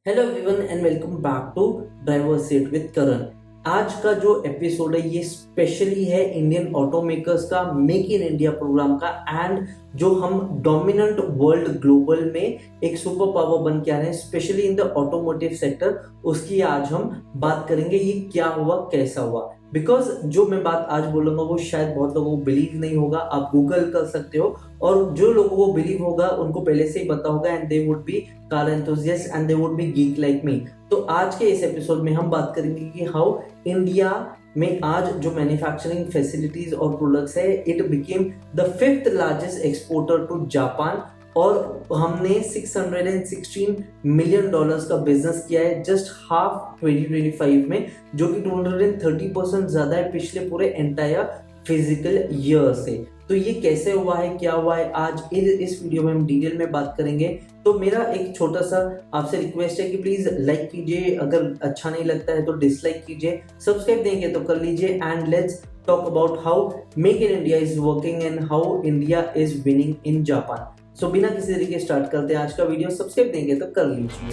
Hello everyone and welcome back to driver seat with Karan. आज का जो एपिसोड है ये स्पेशली है इंडियन ऑटोमेकर्स का मेक इन इंडिया प्रोग्राम का एंड जो हम डोमिनेंट वर्ल्ड ग्लोबल में एक सुपर पावर बन के आ रहे हैं specially in the automotive sector, उसकी आज हम बात करेंगे। ये क्या हुआ, कैसा हुआ, बिकॉज जो मैं बात आज बोलूंगा वो शायद बहुत लोगों को बिलीव नहीं होगा। आप गूगल कर सकते हो और जो लोगों को बिलीव होगा उनको पहले से ही पता होगा and they would be car enthusiast and they would be geek like me. तो आज के इस एपिसोड में हम बात करेंगे कि हाउ इंडिया में आज जो मैन्युफैक्चरिंग फैसिलिटीज और प्रोडक्ट्स है it became the fifth largest exporter to Japan और हमने $616 मिलियन का बिजनेस किया है जस्ट हाफ 2025 में, जो कि 230% ज्यादा है पिछले पूरे एंटायर फिजिकल ईयर से। तो ये कैसे हुआ है, क्या हुआ है, आज इस वीडियो में हम डिटेल में बात करेंगे। तो मेरा एक छोटा सा आपसे रिक्वेस्ट है कि प्लीज लाइक कीजिए, अगर अच्छा नहीं लगता है तो डिसलाइक कीजिए, सब्सक्राइब देंगे तो कर लीजिए and let's talk about how make in India is working and how India is winning in Japan. So बिना किसी तरीके स्टार्ट करते हैं आज का वीडियो। सब्सक्राइब देंगे तो कर लीजिए।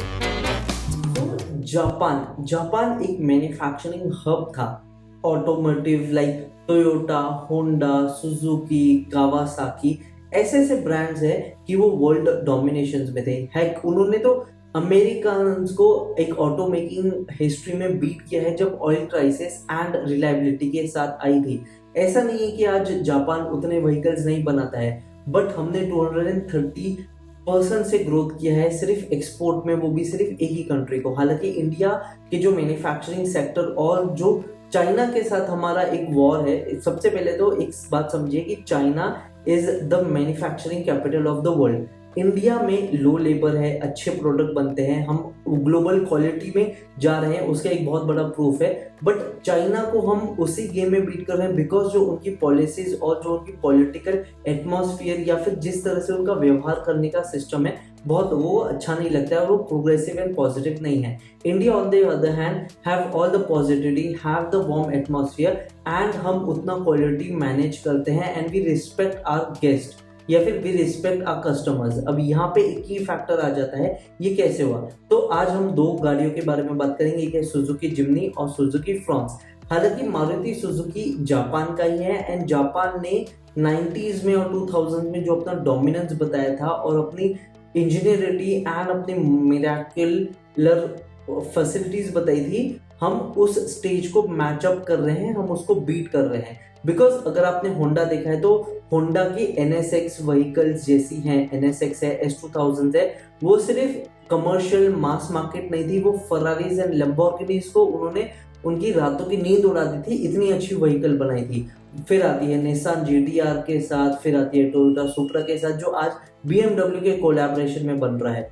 जापान एक मैन्युफैक्चरिंग हब था automotive like Toyota, Honda, Suzuki, Kawasaki, ऐसे ऐसे ब्रांड्स हैं कि वो वर्ल्ड डोमिनेशन में थे। हेक उन्होंने तो अमेरिकन को एक ऑटो मेकिंग हिस्ट्री में बीट किया है जब ऑयल क्राइसिस एंड रिलायबिलिटी के साथ आई थी। ऐसा नहीं है कि आज जापान उतने व्हीकल्स नहीं बनाता है, बट हमने 230% से ग्रोथ किया है सिर्फ एक्सपोर्ट में, वो भी सिर्फ एक ही कंट्री को। हालांकि इंडिया के जो मैन्युफैक्चरिंग सेक्टर और जो चाइना के साथ हमारा एक वॉर है। सबसे पहले तो एक बात समझिए कि China is the manufacturing capital of the world. India में लो लेबर है, अच्छे प्रोडक्ट बनते हैं, हम ग्लोबल क्वालिटी में जा रहे हैं, उसका एक बहुत बड़ा प्रूफ है। बट चाइना को हम उसी गेम में बीट कर रहे हैं बिकॉज जो उनकी पॉलिसीज और जो उनकी पॉलिटिकल एटमॉस्फेयर या फिर जिस तरह से उनका व्यवहार करने का सिस्टम है बहुत वो अच्छा नहीं लगता है और वो प्रोग्रेसिव एंड पॉजिटिव नहीं है। India on the other hand have all the positivity, have the warm atmosphere and हम उतना क्वालिटी मैनेज करते हैं and we respect our guest या फिर वी रिस्पेक्ट आवर कस्टमर्स। अब यहाँ पे एक ही फैक्टर आ जाता है, ये कैसे हुआ। तो आज हम दो गाड़ियों के बारे में बात करेंगे, एक है सुजुकी जिम्नी और सुजुकी फ्रॉन्स। हालांकि मारुति सुजुकी जापान का ही है एंड जापान ने 90s में और 2000 में जो अपना डोमिनेंस बताया था और अपनी इंजीनियरिटी एंड अपनी मिराकुलर फैसिलिटीज बताई थी, हम उस स्टेज को मैचअप कर रहे हैं, हम उसको बीट कर रहे हैं। बिकॉज अगर आपने होंडा देखा है तो होंडा की NSX व्हीकल्स जैसी हैं, NSX है, S2000 है, वो सिर्फ कमर्शियल मास मार्केट नहीं थी, वो फरारीज एंड लैम्बोर्गिनीज को उन्होंने उनकी रातों की नींद उड़ा दी थी, इतनी अच्छी व्हीकल बनाई थी। फिर आती है निसान GT-R के साथ, फिर आती है टोयोटा सुप्रा के साथ जो आज BMW के कोलैबोरेशन में बन रहा है।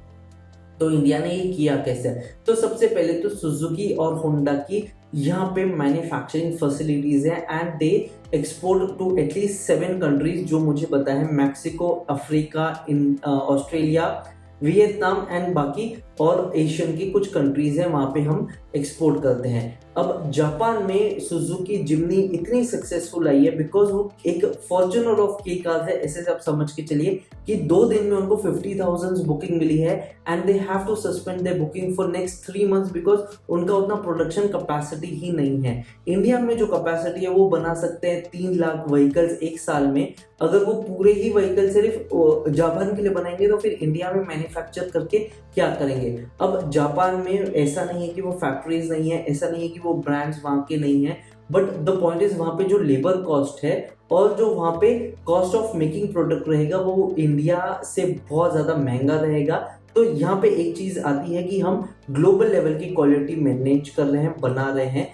तो इंडिया ने ये किया कैसे? तो सबसे पहले तो सुजुकी और होंडा की यहाँ पे मैन्युफैक्चरिंग फैसिलिटीज है and they export to at least 7 countries जो मुझे पता है, Mexico, Africa, Australia, Vietnam and बाकी और एशियन की कुछ कंट्रीज हैं, वहां पे हम एक्सपोर्ट करते हैं। अब जापान में सुजुकी जिम्नी इतनी सक्सेसफुल आई है बिकॉज वो एक फॉर्च्यूनर ऑफ के कार है। ऐसे आप समझ के चलिए कि 2 दिन में उनको 50,000 बुकिंग मिली है and they have to suspend their booking for next 3 months because उनका उतना प्रोडक्शन कैपेसिटी ही नहीं है। इंडिया में जो कैपेसिटी है वो बना सकते हैं 3 लाख व्हीकल्स एक साल में। अगर वो पूरे ही व्हीकल सिर्फ जापान के लिए बनाएंगे तो फिर इंडिया में मैन्युफैक्चर करके क्या करेंगे। अब जापान में ऐसा नहीं है कि वो फैक्ट्रीज नहीं है, ऐसा नहीं है कि वो ब्रांड्स वहां के नहीं है, बट द पॉइंट इज वहां पे जो लेबर कॉस्ट है और जो वहां पे कॉस्ट ऑफ मेकिंग प्रोडक्ट रहेगा वो इंडिया से बहुत ज्यादा महंगा रहेगा। तो यहाँ पे एक चीज आती है कि हम ग्लोबल लेवल की क्वालिटी मैनेज कर रहे हैं, बना रहे हैं,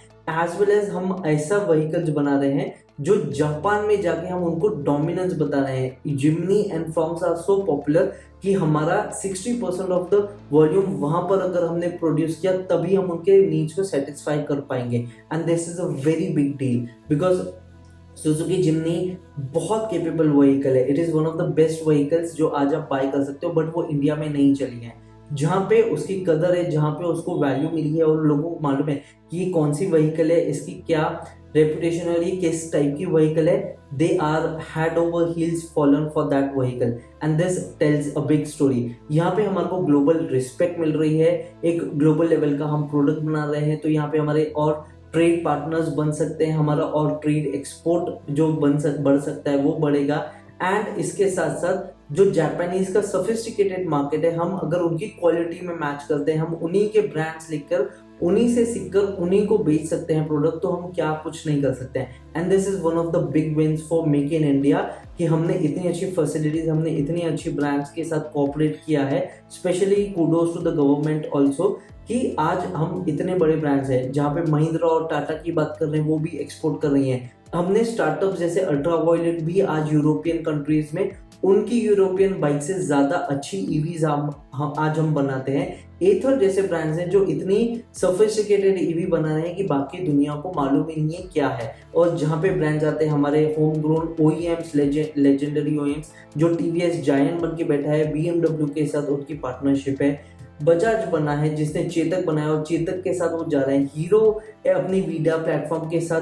एज वेल एज हम ऐसा व्हीकल्स बना रहे हैं जो जापान में जाके हम उनको डोमिनेंस बता रहे हैं। Jimny and Fronx are so popular कि हमारा 60% ऑफ द वॉल्यूम वहां पर अगर हमने प्रोड्यूस किया तभी हम उनके नीड्स को सेटिस्फाई कर पाएंगे and this is a very big deal because Suzuki Jimny बहुत केपेबल व्हीकल है। It is one of the best vehicles जो आज आप बाय कर सकते हो, बट वो इंडिया में नहीं चली है। जहाँ पे उसकी कदर है, जहाँ पे उसको वैल्यू मिली है और लोगों को मालूम है कि ये कौन सी व्हीकल है, इसकी क्या रेपुटेशन और ये किस टाइप की व्हीकल है, they are head over heels fallen for that vehicle and this tells a big story. यहाँ पे हमारे को ग्लोबल रिस्पेक्ट मिल रही है, एक ग्लोबल लेवल का हम प्रोडक्ट बना रहे हैं, तो यहाँ पे हमारे और ट्रेड पार्टनर्स बन सकते हैं, हमारा और ट्रेड एक्सपोर्ट जो बढ़ सकता है वो बढ़ेगा। एंड इसके साथ साथ जो जापानीज का सोफिस्टिकेटेड मार्केट है, हम अगर उनकी क्वालिटी में मैच करते हैं, हम उन्हीं के ब्रांड्स लिखकर उन्हीं से सीखकर उन्हीं को बेच सकते हैं प्रोडक्ट, तो हम क्या कुछ नहीं कर सकते हैं। And this is one of the big wins for make in India कि हमने इतनी अच्छी फैसिलिटीज, हमने इतनी अच्छी ब्रांड्स के साथ कोऑपरेट किया है। Specially kudos to the government also कि आज हम इतने बड़े ब्रांड्स हैं, जहाँ पे महिंद्रा और टाटा की बात कर रहे हैं वो भी एक्सपोर्ट कर रही हैं। हमने स्टार्टअप जैसे अल्ट्रावायलेट भी आज यूरोपियन कंट्रीज में उनकी यूरोपियन बाइक से ज्यादा अच्छी ईवीज आज हम बनाते हैं। एथर जैसे ब्रांड्स हैं जो इतनी सोफिस्टिकेटेड ईवी बना रहे हैं कि बाकी दुनिया को मालूम ही नहीं है क्या है। और जहाँ पे ब्रांड्स आते हैं हमारे home grown OEMs, legendary OEMs, जो टीवीएस जायंट बन के बैठा है, बीएमडब्ल्यू के साथ उनकी पार्टनरशिप है, बजाज बना है जिसने चेतक बनाया और चेतक के साथ वो जा रहे हैं, हीरो अपनी वीडा प्लेटफॉर्म के साथ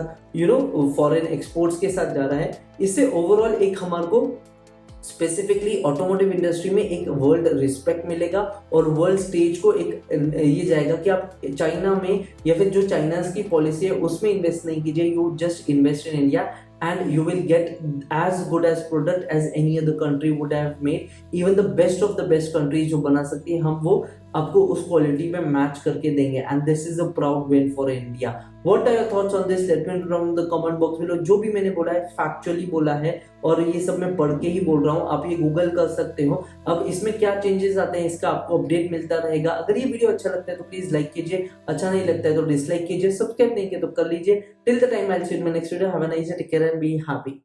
फॉरेन एक्सपोर्ट्स के साथ जा रहा है। इससे ओवरऑल एक हमारे को स्पेसिफिकली ऑटोमोटिव इंडस्ट्री में एक वर्ल्ड रिस्पेक्ट मिलेगा और वर्ल्ड स्टेज को एक ये जाएगा कि आप चाइना में या फिर जो चाइना की पॉलिसी है उसमें इन्वेस्ट नहीं कीजिए, you just invest in India and you will get as good as product as any other country would have made. Even the best of the best countries जो बना सकती है, हम वो आपको उस क्वालिटी में मैच करके देंगे। and this is a proud win for India. What are your thoughts on this? Let me know down in the comment box below. जो भी मैंने बोला है फैक्चुअली बोला है और ये सब मैं पढ़ के ही बोल रहा हूँ, आप ये गूगल कर सकते हो। अब इसमें क्या चेंजेस आते हैं इसका आपको अपडेट मिलता रहेगा। अगर ये वीडियो अच्छा लगता है तो प्लीज लाइक कीजिए, अच्छा नहीं लगता है तो डिसलाइक कीजिए, सब्सक्राइब नहीं किया तो कर लीजिए। Till the time I will see you in my next video. Have a nice day, take care and be happy.